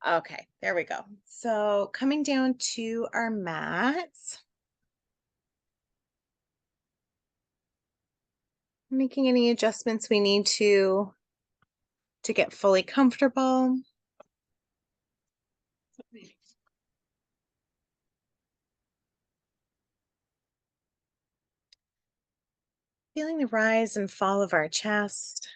Okay, there we go. So coming down to our mats, making any adjustments we need to get fully comfortable. Feeling the rise and fall of our chest.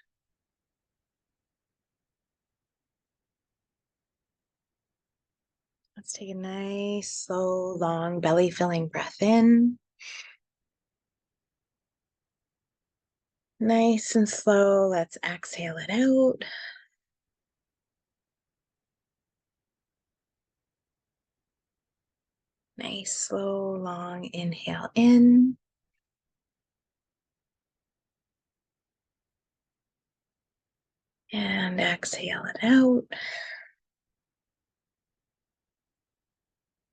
Let's take a nice, slow, long belly filling breath in. Nice and slow. Let's exhale it out. Nice, slow, long inhale in. And exhale it out.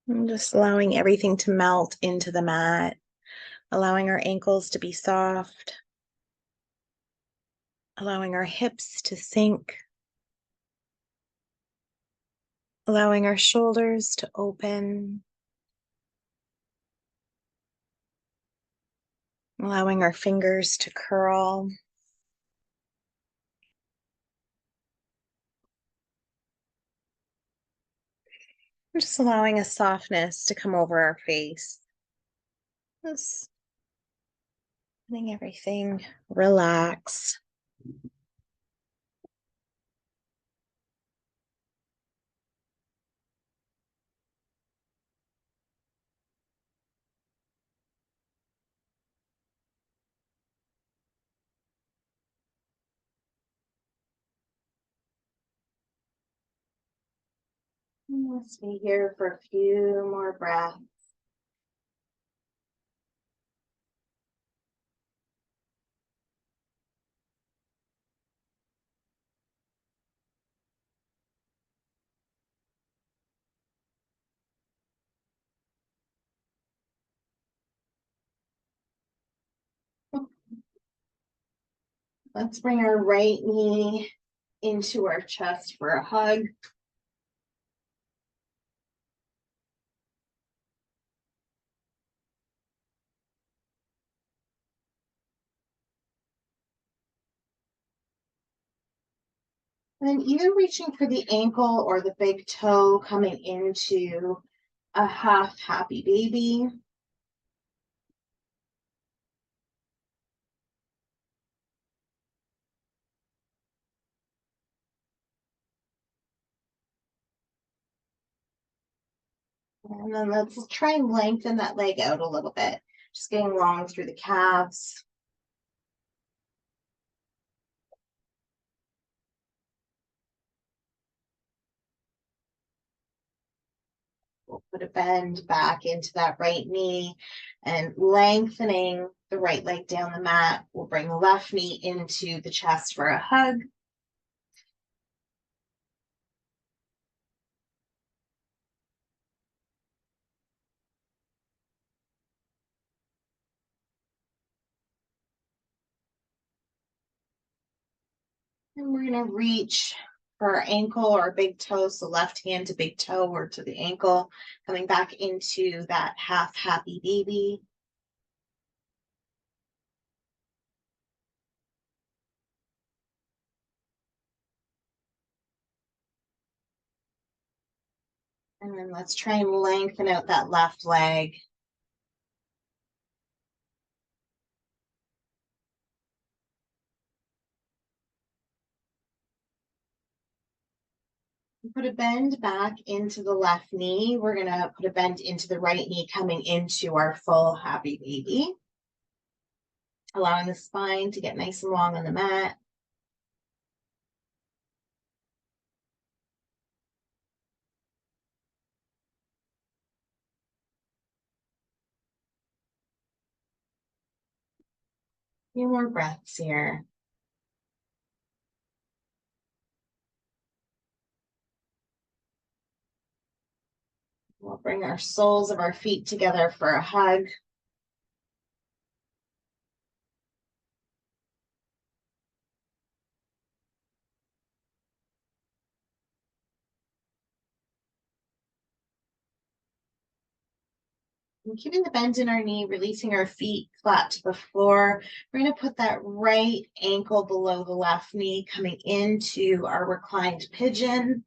And just allowing everything to melt into the mat, allowing our ankles to be soft, allowing our hips to sink, allowing our shoulders to open, allowing our fingers to curl. And just allowing a softness to come over our face. Just letting everything relax. Let's be here for a few more breaths. Let's bring our right knee into our chest for a hug. And then either reaching for the ankle or the big toe, coming into a half happy baby. And then let's try and lengthen that leg out a little bit. Just getting long through the calves. We'll put a bend back into that right knee and lengthening the right leg down the mat. We'll bring the left knee into the chest for a hug. And we're going to reach for our ankle or big toe. So left hand to big toe or to the ankle, coming back into that half happy baby. And then let's try and lengthen out that left leg. Put a bend back into the left knee. We're going to put a bend into the right knee, coming into our full happy baby. Allowing the spine to get nice and long on the mat. A few more breaths here. We'll bring our soles of our feet together for a hug. And keeping the bend in our knee, releasing our feet flat to the floor. We're going to put that right ankle below the left knee, coming into our reclined pigeon.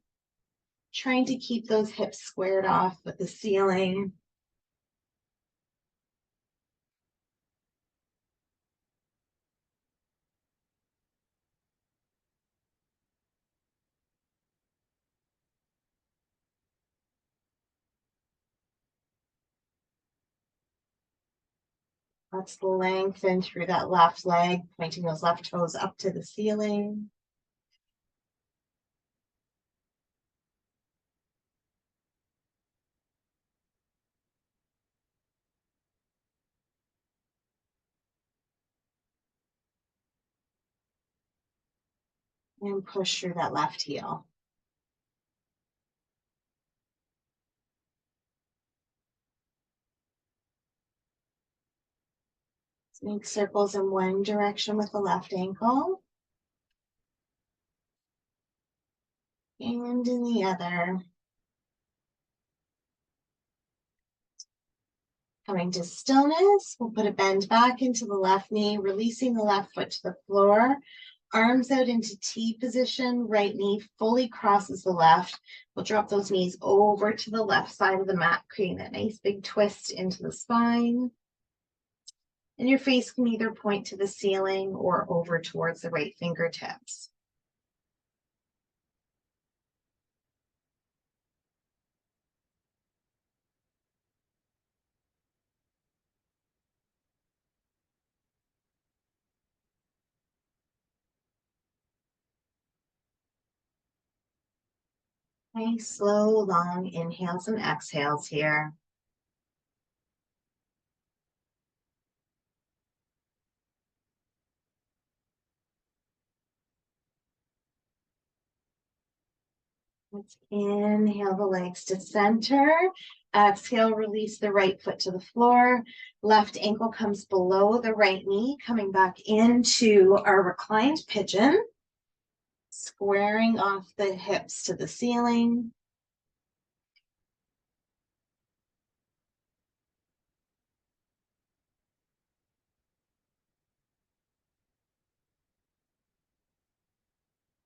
Trying to keep those hips squared off with the ceiling. Let's lengthen through that left leg, pointing those left toes up to the ceiling. And push through that left heel. Let's make circles in one direction with the left ankle. And in the other. Coming to stillness, we'll put a bend back into the left knee, releasing the left foot to the floor. Arms out into T position, right knee fully crosses the left. We'll drop those knees over to the left side of the mat, creating that nice big twist into the spine. And your face can either point to the ceiling or over towards the right fingertips. Nice, slow, long inhales and exhales here. Let's inhale the legs to center. Exhale, release the right foot to the floor. Left ankle comes below the right knee, coming back into our reclined pigeon. Squaring off the hips to the ceiling.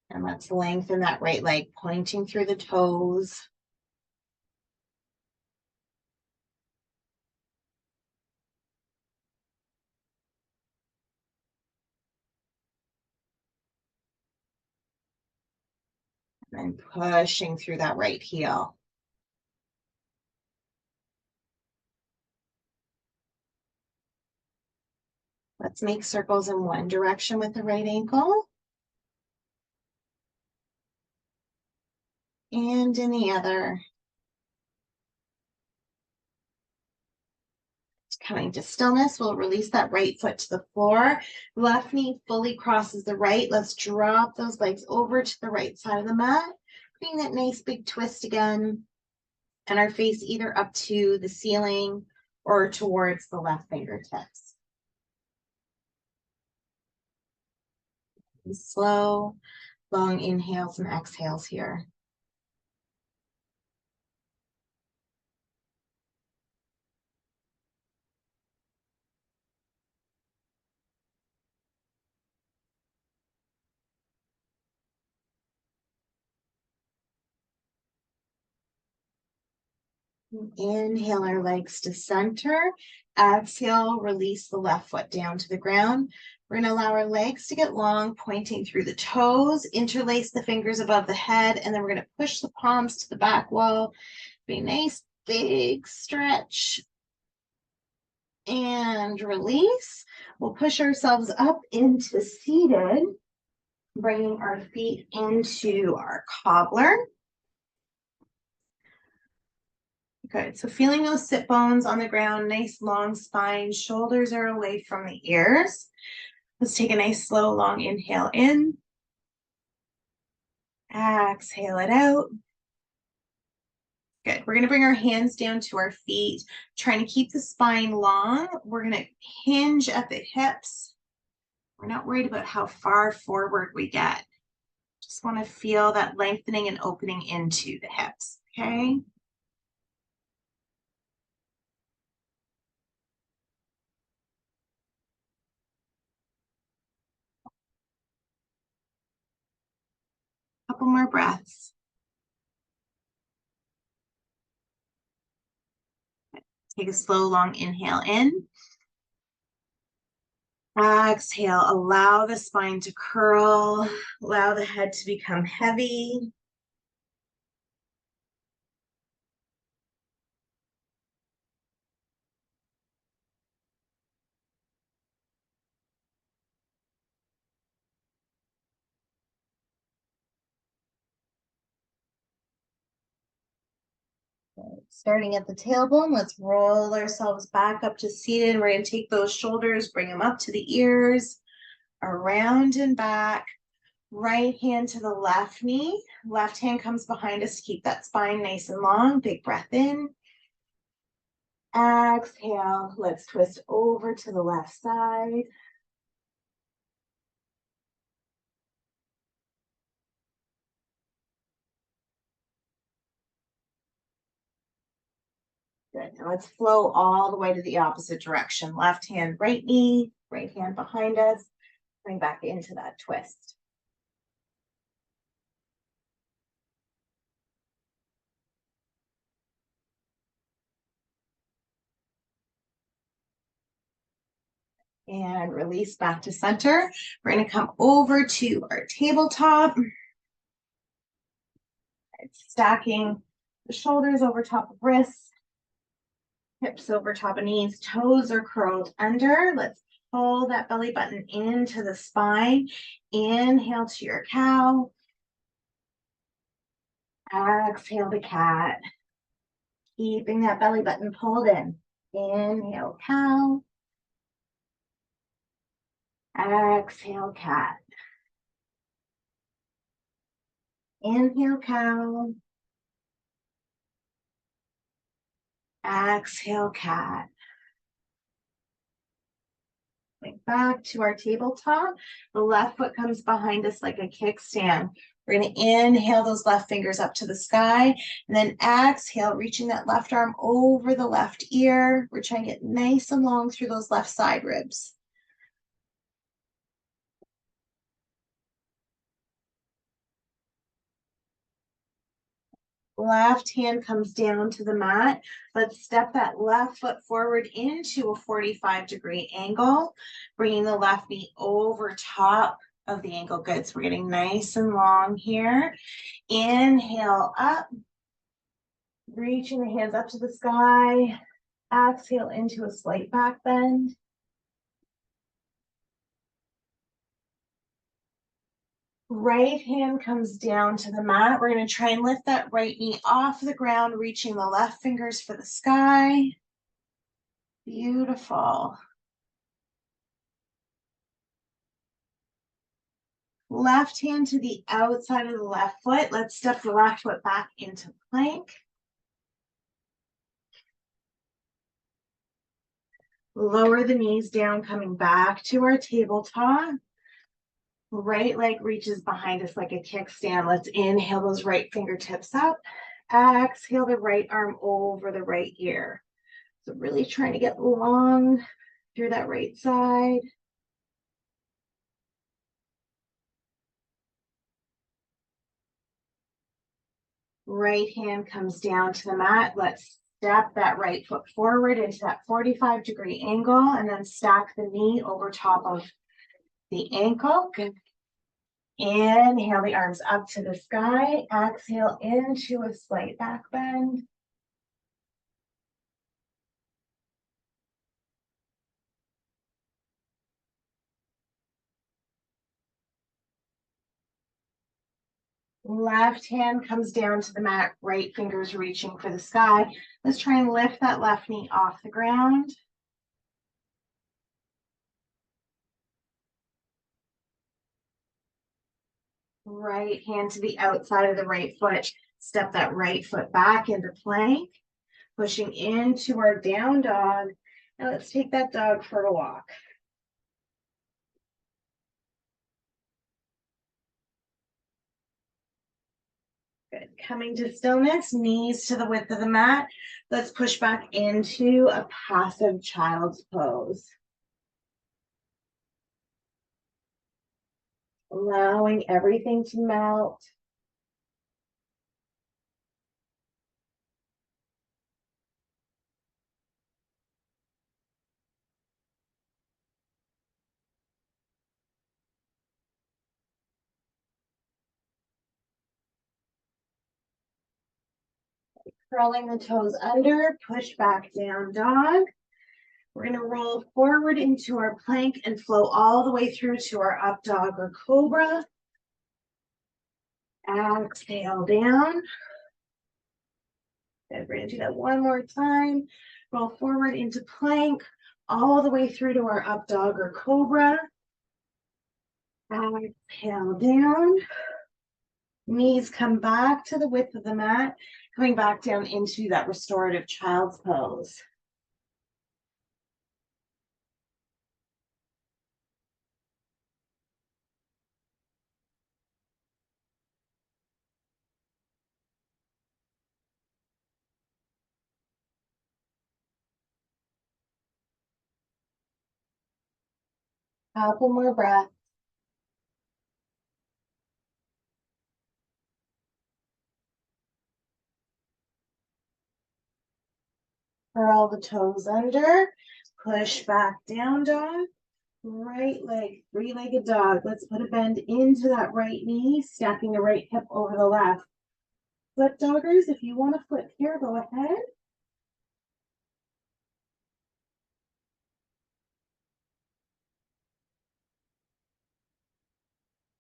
And let's lengthen that right leg, pointing through the toes. And pushing through that right heel. Let's make circles in one direction with the right ankle. And in the other. Coming to stillness, we'll release that right foot to the floor. Left knee fully crosses the right. Let's drop those legs over to the right side of the mat. Creating that nice big twist again. And our face either up to the ceiling or towards the left fingertips. And slow, long inhales and exhales here. Inhale our legs to center. Exhale, release the left foot down to the ground. We're going to allow our legs to get long, pointing through the toes, interlace the fingers above the head, and then we're going to push the palms to the back wall. Be a nice big stretch. And release. We'll push ourselves up into seated, bringing our feet into our cobbler. Good. So feeling those sit bones on the ground, nice long spine, shoulders are away from the ears. Let's take a nice slow long inhale in. Exhale it out. Good. We're going to bring our hands down to our feet, trying to keep the spine long. We're going to hinge at the hips. We're not worried about how far forward we get. Just want to feel that lengthening and opening into the hips. Okay. more breaths. Take a slow, long inhale in. Exhale, allow the spine to curl, allow the head to become heavy. Starting at the tailbone, let's roll ourselves back up to seated. We're going to take those shoulders, bring them up to the ears, around and back. Right hand to the left knee. Left hand comes behind us to keep that spine nice and long. Big breath in. Exhale. Let's twist over to the left side. Good. Now let's flow all the way to the opposite direction. Left hand, right knee, right hand behind us. Bring back into that twist. And release back to center. We're going to come over to our tabletop. Stacking the shoulders over top of wrists, hips over top of knees, toes are curled under. Let's pull that belly button into the spine. Inhale to your cow. Exhale to cat. Keeping that belly button pulled in. Inhale, cow. Exhale, cat. Inhale, cow. Exhale, cat. Back to our tabletop. The left foot comes behind us like a kickstand. We're going to inhale those left fingers up to the sky, and then exhale, reaching that left arm over the left ear. We're trying to get nice and long through those left side ribs. Left hand comes down to the mat. Let's step that left foot forward into a 45-degree angle, bringing the left knee over top of the ankle. Good. So we're getting nice and long here. Inhale up, reaching the hands up to the sky. Exhale into a slight back bend. Right hand comes down to the mat. We're going to try and lift that right knee off the ground, reaching the left fingers for the sky. Beautiful. Left hand to the outside of the left foot. Let's step the left foot back into plank. Lower the knees down, coming back to our tabletop. Right leg reaches behind us like a kickstand. Let's inhale those right fingertips up. Exhale the right arm over the right ear. So really trying to get long through that right side. Right hand comes down to the mat. Let's step that right foot forward into that 45-degree angle, and then stack the knee over top of the ankle. Good. Inhale the arms up to the sky. Exhale into a slight back bend. Left hand comes down to the mat, right fingers reaching for the sky. Let's try and lift that left knee off the ground. Right hand to the outside of the right foot. Step that right foot back into plank, pushing into our down dog. And let's take that dog for a walk. Good. Coming to stillness, knees to the width of the mat. Let's push back into a passive child's pose. Allowing everything to melt. Curling the toes under, push back down dog. We're going to roll forward into our plank and flow all the way through to our up dog or cobra. Exhale down. Good. We're going to do that one more time. Roll forward into plank, all the way through to our up dog or cobra. Exhale down. Knees come back to the width of the mat, coming back down into that restorative child's pose. Couple more breaths. Curl the toes under, push back down dog, right leg, three-legged dog. Let's put a bend into that right knee, stacking the right hip over the left. Flip doggers, if you want to flip here, go ahead.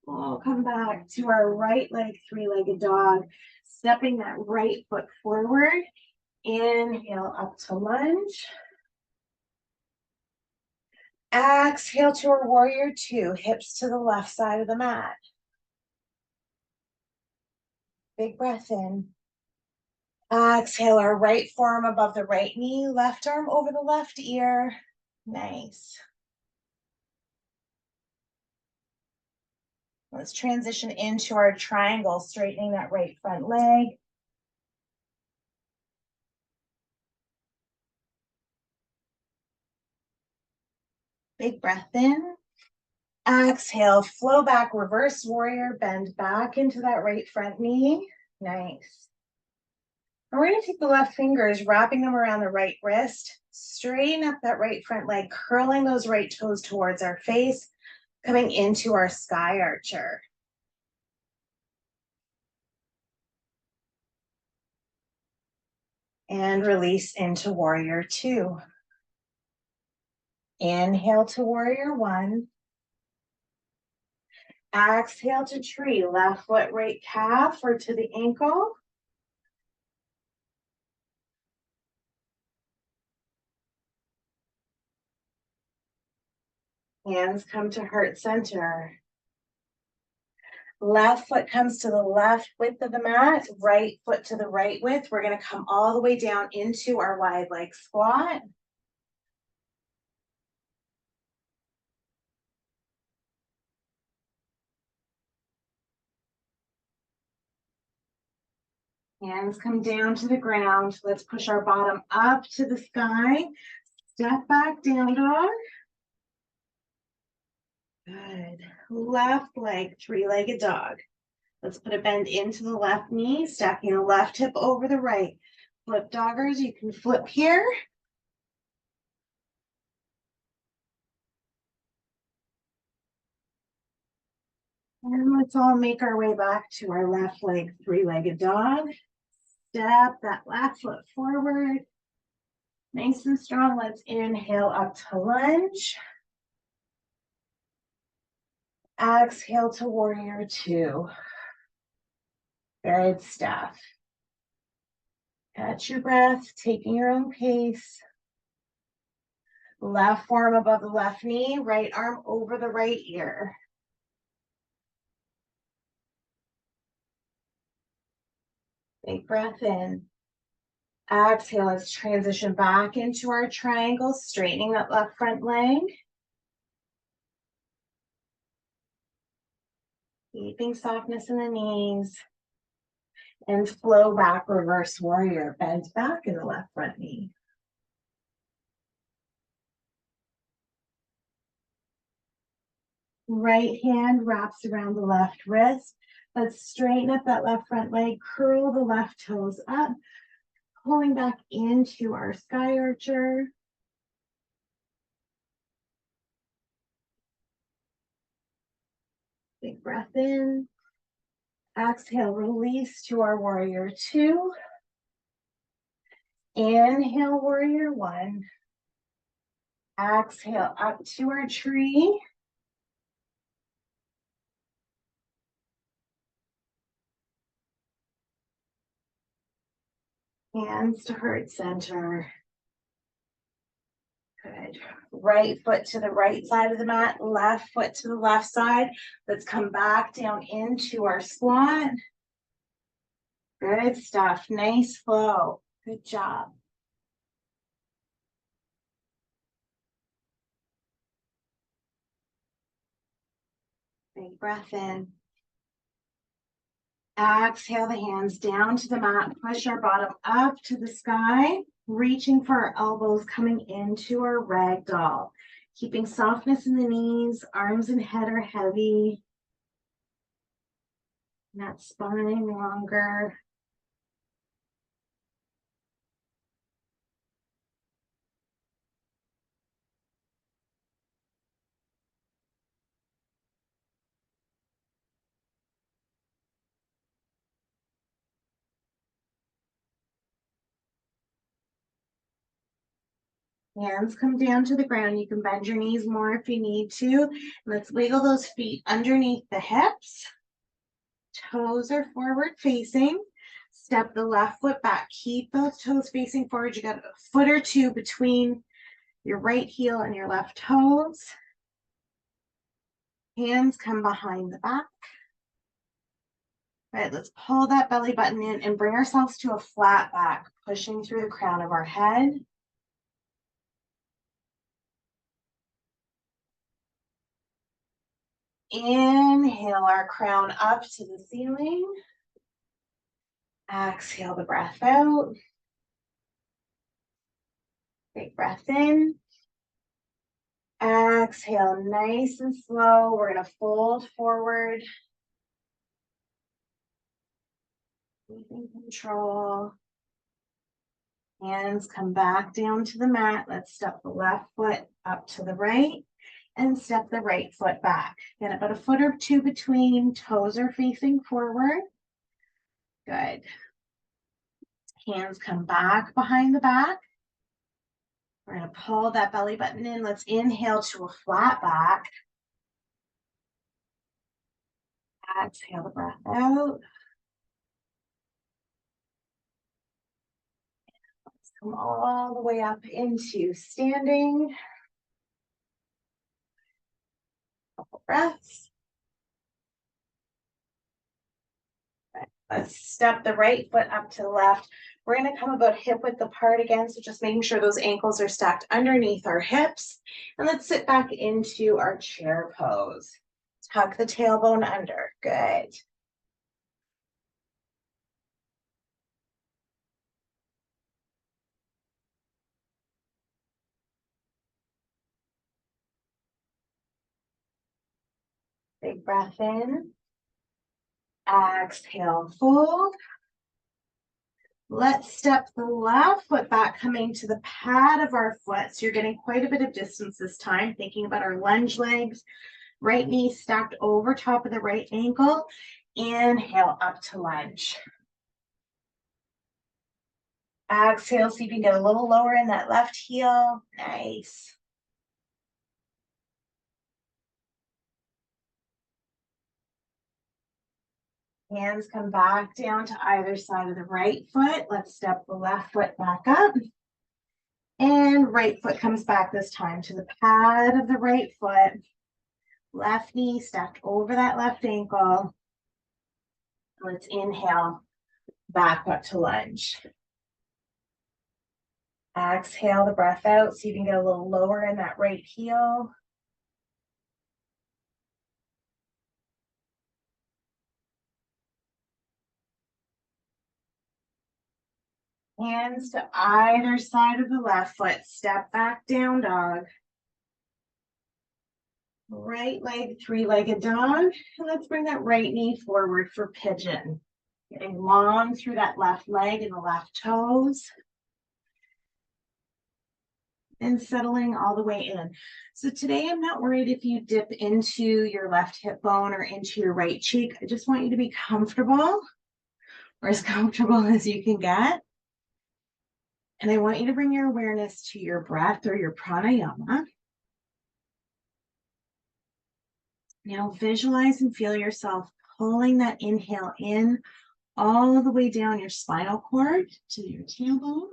We'll come back to our right leg, three-legged dog, stepping that right foot forward. Inhale up to lunge. Exhale to our warrior two, hips to the left side of the mat. Big breath in. Exhale, our right forearm above the right knee, left arm over the left ear. Nice. Let's transition into our triangle, straightening that right front leg. Big breath in. Exhale, flow back, reverse warrior, bend back into that right front knee. Nice. And we're going to take the left fingers, wrapping them around the right wrist, straighten up that right front leg, curling those right toes towards our face, coming into our sky archer. And release into warrior two. Inhale to warrior one. Exhale to tree, left foot, right calf, or to the ankle. Hands come to heart center. Left foot comes to the left width of the mat, right foot to the right width. We're going to come all the way down into our wide leg squat. Hands come down to the ground. Let's push our bottom up to the sky. Step back, down dog. Good. Left leg, three-legged dog. Let's put a bend into the left knee, stacking the left hip over the right. Flip doggers, you can flip here. And let's all make our way back to our left leg, three-legged dog. Step that left foot forward. Nice and strong. Let's inhale up to lunge. Exhale to warrior two. Good stuff. Catch your breath, taking your own pace. Left forearm above the left knee, right arm over the right ear. Big breath in. Exhale, let's transition back into our triangle, straightening that left front leg. Keeping softness in the knees. And flow back, reverse warrior. Bend back in the left front knee. Right hand wraps around the left wrist. Let's straighten up that left front leg, curl the left toes up, pulling back into our sky archer. Big breath in. Exhale, release to our warrior two. Inhale, warrior one. Exhale, up to our tree. Hands to heart center. Good. Right foot to the right side of the mat, left foot to the left side. Let's come back down into our squat. Good stuff. Nice flow. Good job. Big breath in. Exhale the hands down to the mat. Push our bottom up to the sky. Reaching for our elbows, coming into our ragdoll. Keeping softness in the knees. Arms and head are heavy. That spine longer. Hands come down to the ground. You can bend your knees more if you need to. Let's wiggle those feet underneath the hips. Toes are forward facing. Step the left foot back. Keep those toes facing forward. You got a foot or two between your right heel and your left toes. Hands come behind the back. All right, let's pull that belly button in and bring ourselves to a flat back, pushing through the crown of our head. Inhale our crown up to the ceiling. Exhale the breath out. Big breath in. Exhale, nice and slow. We're going to fold forward. Keeping control. Hands come back down to the mat. Let's step the left foot up to the right and step the right foot back. Get about a foot or two between. Toes are facing forward. Good. Hands come back behind the back. We're going to pull that belly button in. Let's inhale to a flat back. Exhale the breath out. Let's come all the way up into standing. Couple breaths. Let's step the right foot up to the left. We're going to come about hip width apart again, so just making sure those ankles are stacked underneath our hips. And let's sit back into our chair pose. Tuck the tailbone under. Good. Big breath in. Exhale, fold. Let's step the left foot back, coming to the pad of our foot. So you're getting quite a bit of distance this time, thinking about our lunge legs. Right knee stacked over top of the right ankle. Inhale up to lunge. Exhale, see if you can get a little lower in that left heel. Nice. Hands come back down to either side of the right foot. Let's step the left foot back up. And right foot comes back this time to the pad of the right foot. Left knee stacked over that left ankle. Let's inhale back up to lunge. Exhale the breath out. See if you can get a little lower in that right heel. Hands to either side of the left foot. Step back, down dog. Right leg, three-legged dog. And let's bring that right knee forward for pigeon. Getting long through that left leg and the left toes. And settling all the way in. So today I'm not worried if you dip into your left hip bone or into your right cheek. I just want you to be comfortable, or as comfortable as you can get. And I want you to bring your awareness to your breath or your pranayama. Now visualize and feel yourself pulling that inhale in all the way down your spinal cord to your tailbone.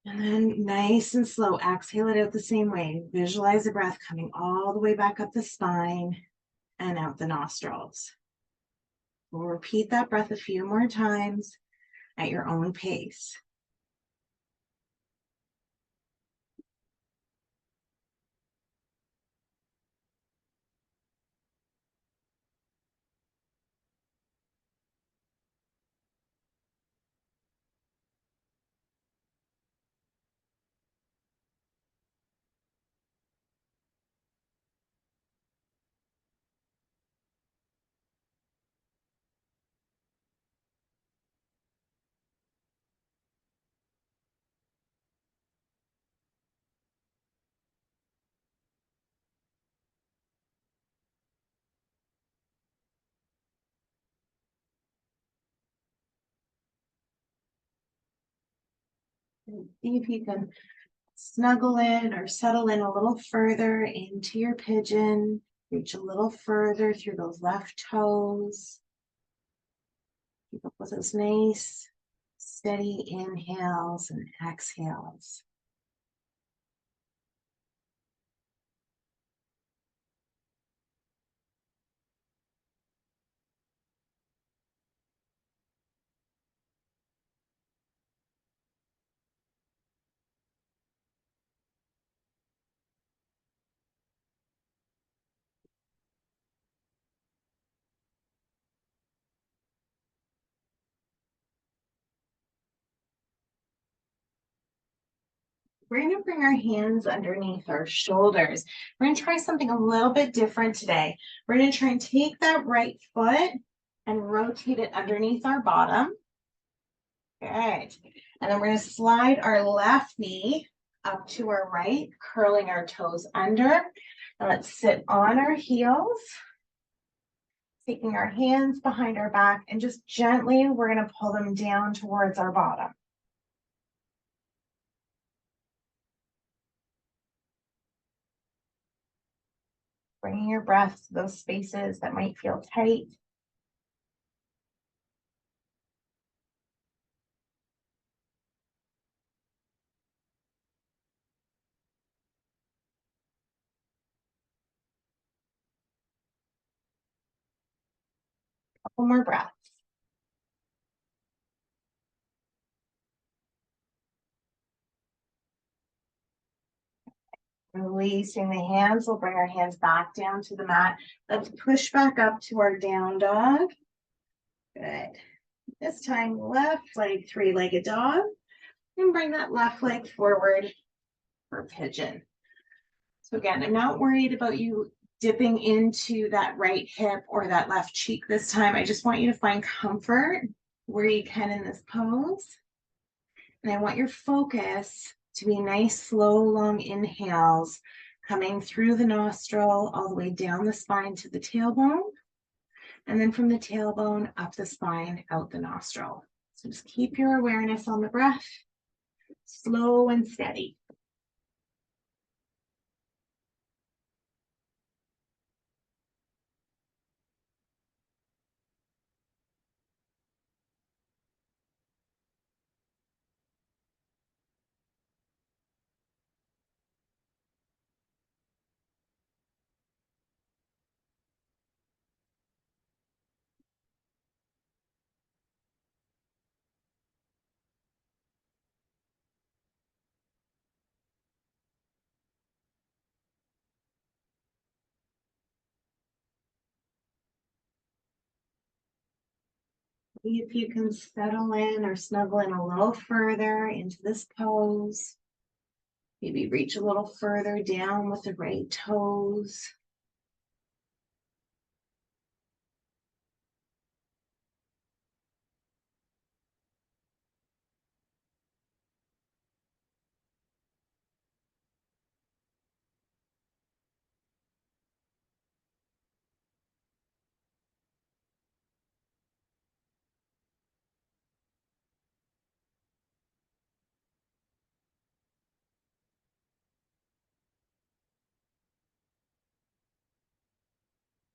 And then nice and slow, exhale it out the same way. Visualize the breath coming all the way back up the spine and out the nostrils. We'll repeat that breath a few more times at your own pace. See if you can snuggle in or settle in a little further into your pigeon. Reach a little further through those left toes. Keep up with those nice, steady inhales and exhales. We're going to bring our hands underneath our shoulders. We're going to try something a little bit different today. We're going to try and take that right foot and rotate it underneath our bottom. Good. And then we're going to slide our left knee up to our right, curling our toes under. And let's sit on our heels, taking our hands behind our back, and just gently, we're going to pull them down towards our bottom. Bringing your breath to those spaces that might feel tight. Couple more breaths. Releasing the hands, we'll bring our hands back down to the mat. Let's push back up to our down dog. Good. This time, left leg, three-legged dog. And bring that left leg forward for pigeon. So again, I'm not worried about you dipping into that right hip or that left cheek this time. I just want you to find comfort where you can in this pose. And I want your focus to be nice, slow, long inhales coming through the nostril all the way down the spine to the tailbone. And then from the tailbone up the spine, out the nostril. So just keep your awareness on the breath, slow and steady. See if you can settle in or snuggle in a little further into this pose. Maybe reach a little further down with the right toes.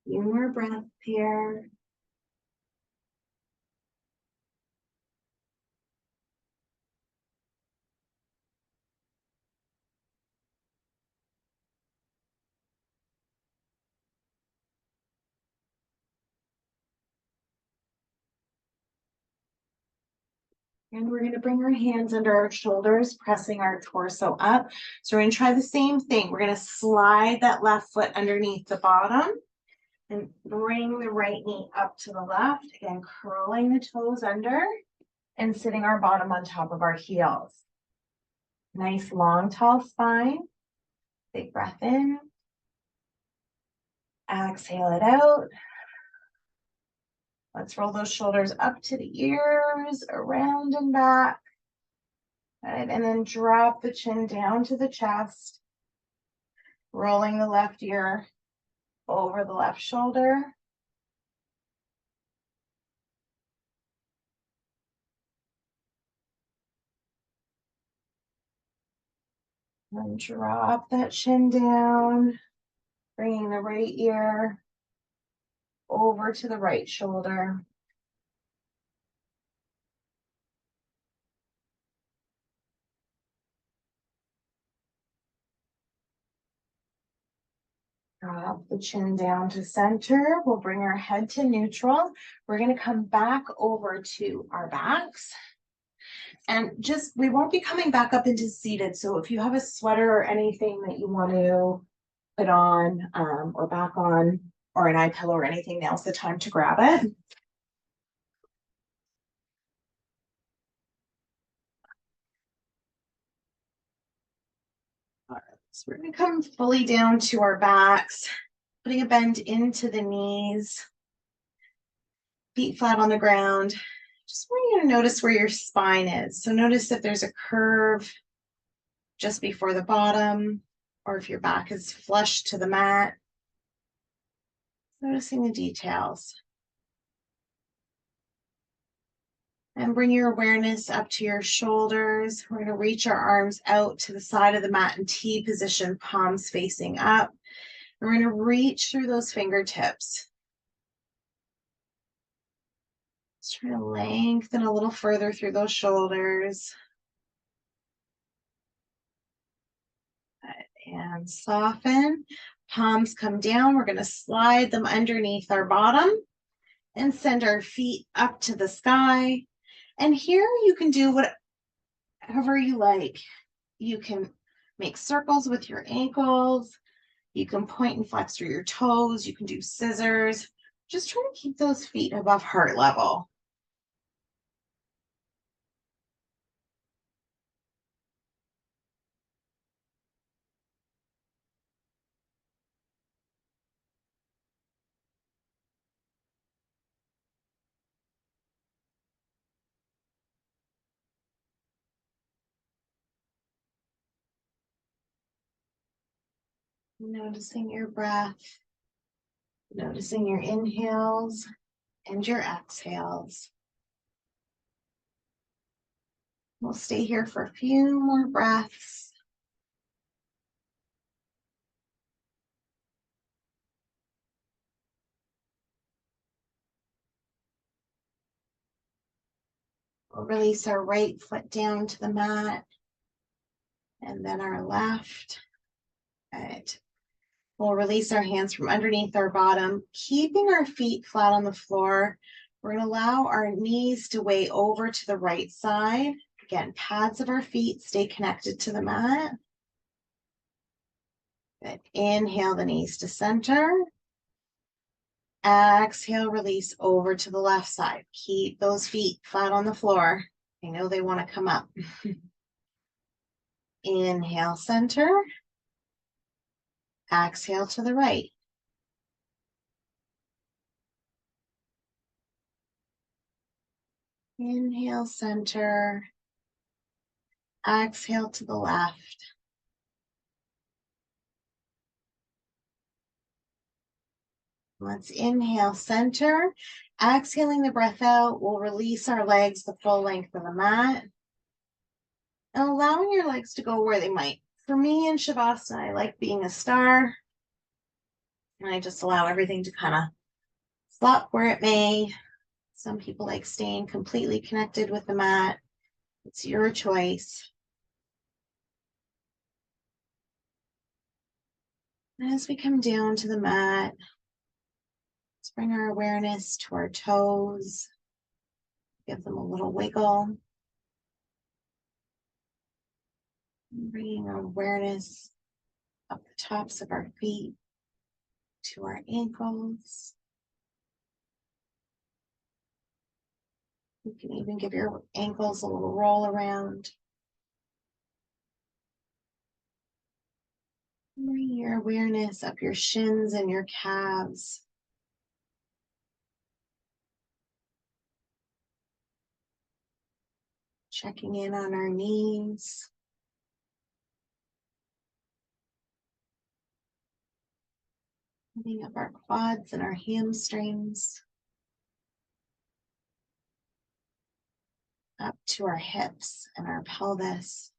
few more breaths here. And we're going to bring our hands under our shoulders, pressing our torso up. So we're going to try the same thing. We're going to slide that left foot underneath the bottom and bring the right knee up to the left. Again, curling the toes under and sitting our bottom on top of our heels. Nice, long, tall spine. Big breath in. Exhale it out. Let's roll those shoulders up to the ears, around and back. Good. And then drop the chin down to the chest, rolling the left ear over the left shoulder. And drop that chin down, bringing the right ear over to the right shoulder. Drop the chin down to center. We'll bring our head to neutral. We're going to come back over to our backs. And we won't be coming back up into seated. So if you have a sweater or anything that you want to put on or back on, or an eye pillow or anything, now's the time to grab it. All right, so we're going to come fully down to our backs, putting a bend into the knees, feet flat on the ground. Just want you to notice where your spine is. So notice if there's a curve just before the bottom, or if your back is flush to the mat. Noticing the details. And bring your awareness up to your shoulders. We're going to reach our arms out to the side of the mat in T position, palms facing up. We're going to reach through those fingertips. Just try to lengthen a little further through those shoulders. And soften. Palms come down. We're going to slide them underneath our bottom and send our feet up to the sky. And here you can do whatever you like. You can make circles with your ankles. You can point and flex through your toes. You can do scissors. Just try to keep those feet above heart level. Noticing your breath, noticing your inhales and your exhales. We'll stay here for a few more breaths. We'll release our right foot down to the mat and then our left. Good. We'll release our hands from underneath our bottom, keeping our feet flat on the floor. We're going to allow our knees to weigh over to the right side. Again, pads of our feet stay connected to the mat. Good. Inhale the knees to center. Exhale, release over to the left side. Keep those feet flat on the floor. I know they want to come up. Inhale, center. Exhale to the right. Inhale, center. Exhale to the left. Let's inhale, center. Exhaling the breath out, we'll release our legs the full length of the mat. And allowing your legs to go where they might. For me in Shavasana, I like being a star. And I just allow everything to kind of flop where it may. Some people like staying completely connected with the mat. It's your choice. And as we come down to the mat, let's bring our awareness to our toes. Give them a little wiggle. And bringing our awareness up the tops of our feet to our ankles. You can even give your ankles a little roll around. Bring your awareness up your shins and your calves. Checking in on our knees. Moving up our quads and our hamstrings. Up to our hips and our pelvis,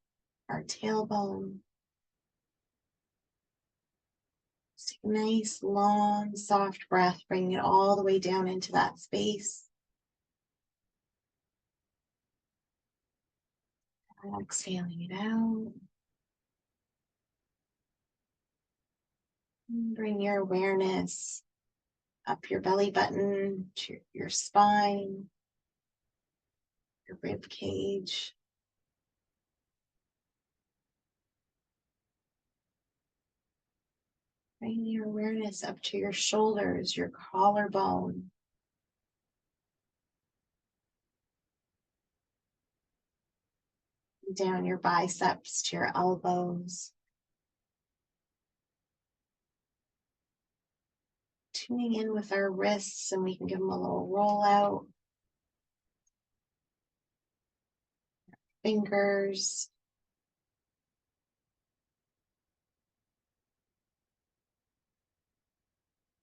our tailbone. Just take a nice, long, soft breath, bringing it all the way down into that space. Exhaling it out. And bring your awareness up your belly button to your spine, your rib cage. Bring your awareness up to your shoulders, your collarbone. Down your biceps to your elbows. Tuning in with our wrists, and we can give them a little roll out. Fingers.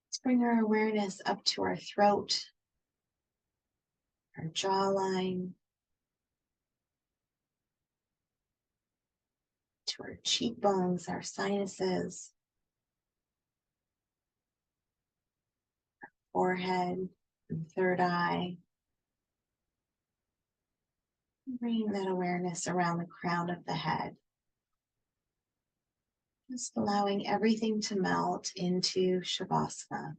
Let's bring our awareness up to our throat, our jawline, to our cheekbones, our sinuses, forehead, and third eye. Bring that awareness around the crown of the head. Just allowing everything to melt into Shavasana.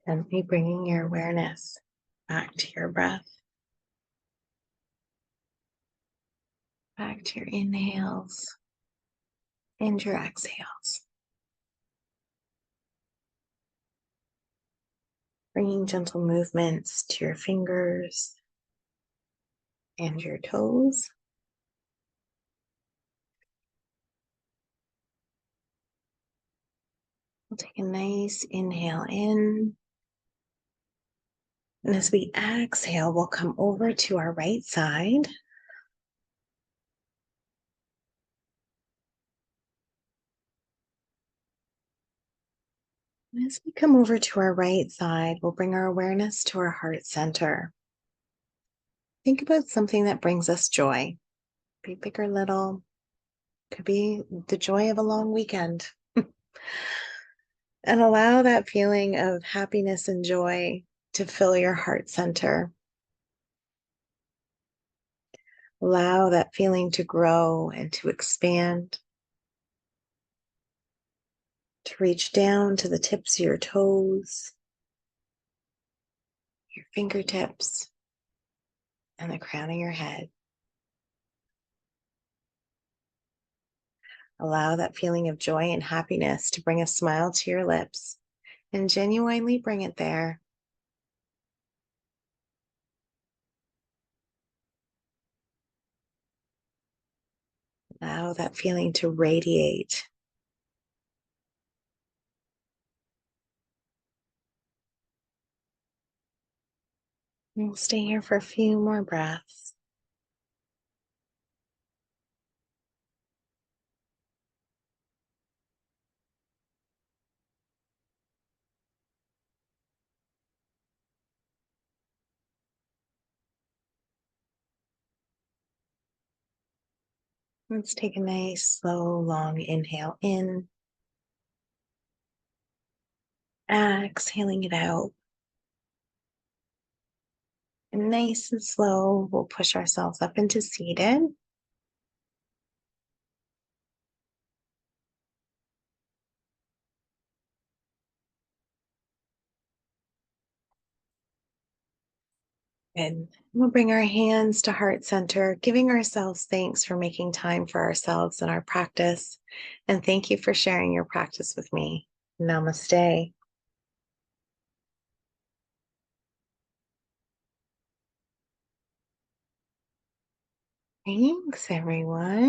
Gently bringing your awareness back to your breath, back to your inhales and your exhales. Bringing gentle movements to your fingers and your toes. We'll take a nice inhale in. And as we exhale, we'll come over to our right side. And as we come over to our right side, we'll bring our awareness to our heart center. Think about something that brings us joy. Be big or little. Could be the joy of a long weekend. And allow that feeling of happiness and joy to fill your heart center. Allow that feeling to grow and to expand, to reach down to the tips of your toes, your fingertips, and the crown of your head. Allow that feeling of joy and happiness to bring a smile to your lips and genuinely bring it there. Allow that feeling to radiate. And we'll stay here for a few more breaths. Let's take a nice, slow, long inhale in. Exhaling it out. And nice and slow, we'll push ourselves up into seated. And we'll bring our hands to heart center, giving ourselves thanks for making time for ourselves and our practice. And thank you for sharing your practice with me. Namaste. Thanks, everyone.